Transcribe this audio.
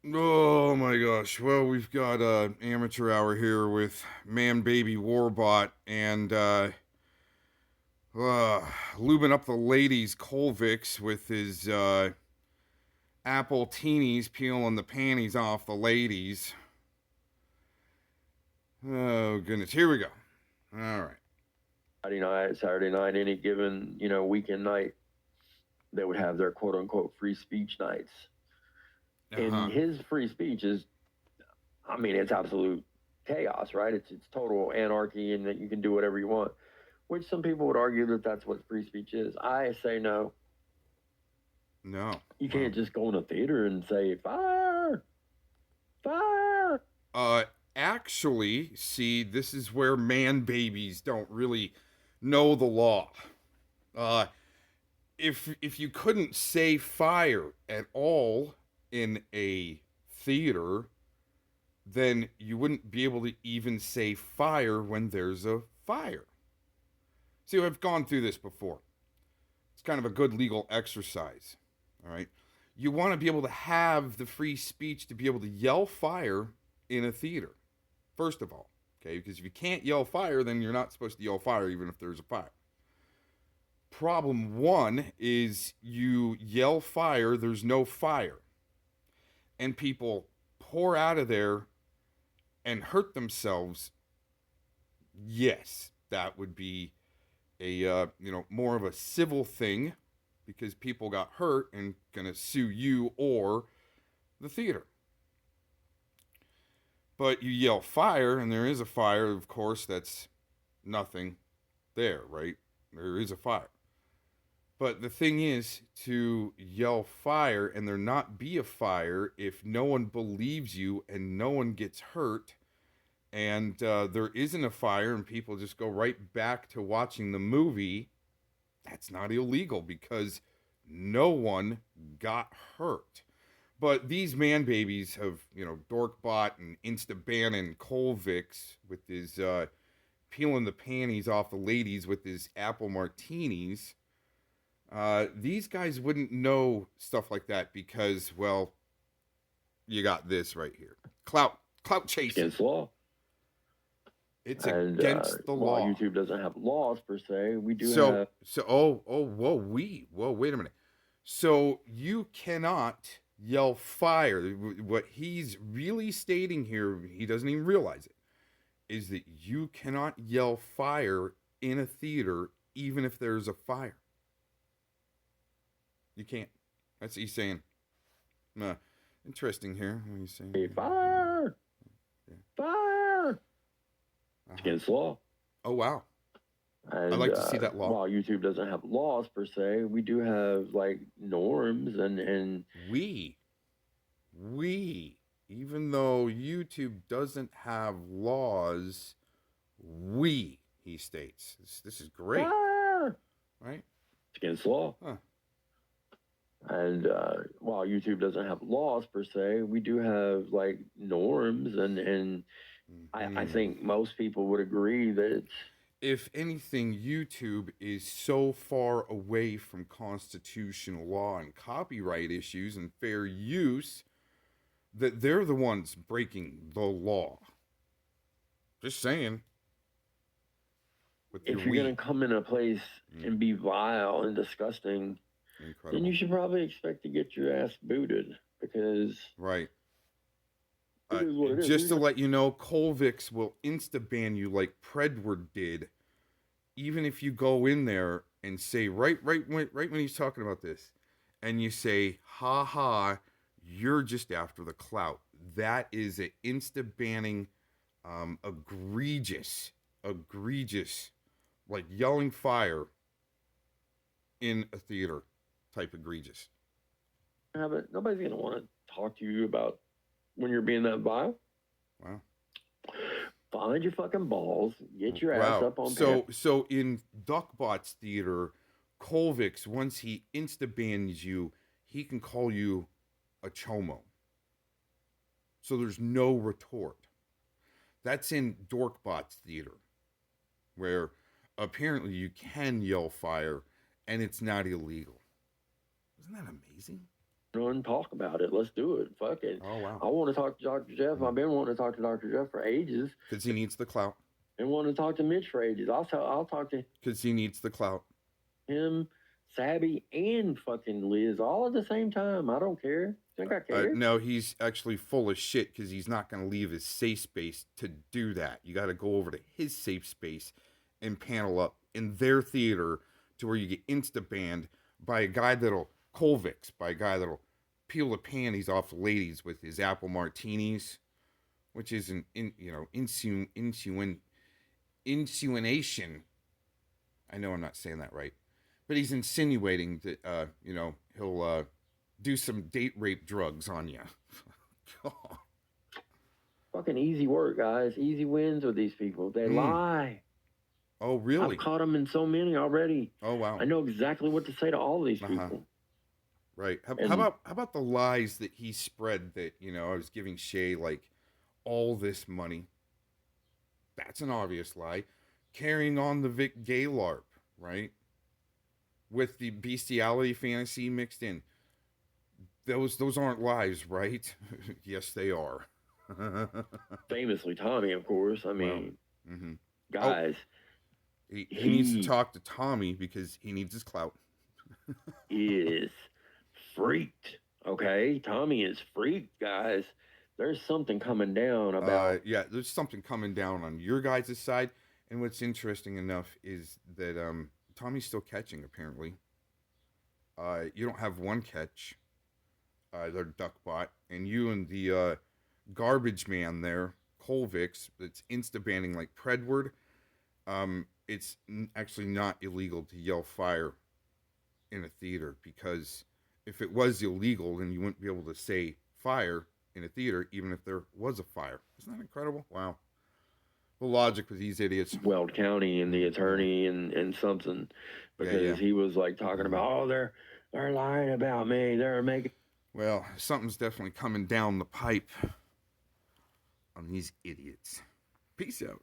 Oh my gosh. Well, we've got amateur hour here with Man Baby Warbot and uh lubing up the ladies ColeVicks with his apple teenies, peeling the panties off the ladies. Oh goodness. Here we go. All right. Saturday night, any given, weekend night, they would have their quote unquote free speech nights. And Uh-huh. his free speech is, I mean, it's absolute chaos, right? It's total anarchy and that you can do whatever you want, which some people would argue that that's what free speech is. I say no. No. You Well. can't just go in a theater and say, fire, fire. Uh actually, see, this is where man babies don't really know the law. Uh if you couldn't say fire at all in a theater, then you wouldn't be able to even say fire when there's a fire. See, I've gone through this before. It's kind of a good legal exercise. All right. You want to be able to have the free speech to be able to yell fire in a theater, first of all. Okay. Because if you can't yell fire, then you're not supposed to yell fire even if there's a fire. Problem one is you yell fire, there's no fire. And people pour out of there and hurt themselves. Yes, that would be a more of a civil thing because people got hurt and gonna sue you or the theater. But you yell fire and there is a fire, of course, that's nothing there, right? There is a fire. But the thing is to yell fire and there not be a fire if no one believes you and no one gets hurt and there isn't a fire and people just go right back to watching the movie. That's not illegal because no one got hurt. But these man babies have, DorkBot and Instaban and ColeVicks with his peeling the panties off the ladies with his apple martinis. These guys wouldn't know stuff like that because, well, you got this right here. Clout It's chasing. against law. It's And against the while law. YouTube doesn't have laws per se, we do So have. whoa, wait a minute. So you cannot yell fire. What he's really stating here, he doesn't even realize it, is that you cannot yell fire in a theater even if there's a fire. You can't. That's what he's saying. Uh, Interesting here. What he's saying. Hey, fire, Yeah. fire. It's Uh-huh. against law. Oh wow. I'd And like to see that law. while YouTube doesn't have laws per se, we do have like norms and We we even though YouTube doesn't have laws, he states. This is great, fire. right? It's against law. Huh. And while YouTube doesn't have laws per se, we do have like norms and I Mm-hmm. think most people would agree that If anything, YouTube is so far away from constitutional law and copyright issues and fair use that they're the ones breaking the law. Just saying. With your if you're gonna we. come in a place Mm, and be vile and disgusting, then you incredible. should probably expect to get your ass booted because Right. it is what it is. Just to let you know, ColeVicks will insta ban you like Predward did, even if you go in there and say right when he's talking about this, and you say, "Ha ha, you're just after the clout." That is an insta banning, egregious, like yelling fire in a theater type egregious. But nobody's gonna want to talk to you about when you're being that vile. Wow. Find your fucking balls, get your ass Wow. up on So in DuckBot's theater, ColeVicks, once he insta bans you, he can call you a chomo. So there's no retort. That's in DorkBot's theater, where apparently you can yell fire and it's not illegal. Isn't that amazing? and talk about it. Let's do it. Fuck it. Oh wow. I want to talk to Dr. Jeff. I've been wanting to talk to Dr. Jeff for ages, Because he needs the clout. and wanting to talk to Mitch for ages. I'll talk to Because he needs the clout. him, Sabby, and fucking Liz all at the same time. I don't care. Think I care? No, he's actually full of shit because he's not going to leave his safe space to do that. You got to go over to his safe space and panel up in their theater to where you get insta banned by a guy that'll ColeVicks, by a guy that'll peel the panties off the ladies with his apple martinis, which is an insinuation. I know I'm not saying that right, but he's insinuating that he'll do some date rape drugs on you. Fucking easy work, guys. Easy wins with these people. They lie. Oh, really? I've caught them in so many already. Oh, wow. I know exactly what to say to all of these people. Right. How about the lies that he spread that, I was giving Shay like all this money? That's an obvious lie. Carrying on the Vic gay LARP, right? With the bestiality fantasy mixed in. Those aren't lies, right? Yes, they are. Famously, Tommy, of course. I mean, guys. He needs to talk to Tommy because he needs his clout. Is freaked. Okay, Tommy is freaked, guys. There's something coming down about. There's something coming down on your guys' side. And what's interesting enough is that Tommy's still catching, apparently. You don't have one catch. They're CloutBot, and you and the garbage man there, ColeVicks, that's insta-banning like Predward. It's actually not illegal to yell fire in a theater, because if it was illegal, then you wouldn't be able to say fire in a theater, even if there was a fire. Isn't that incredible? Wow. The logic with these idiots. Weld County and the attorney and something, because he was like talking about, they're lying about me. They're making. Well, something's definitely coming down the pipe on these idiots. Peace out.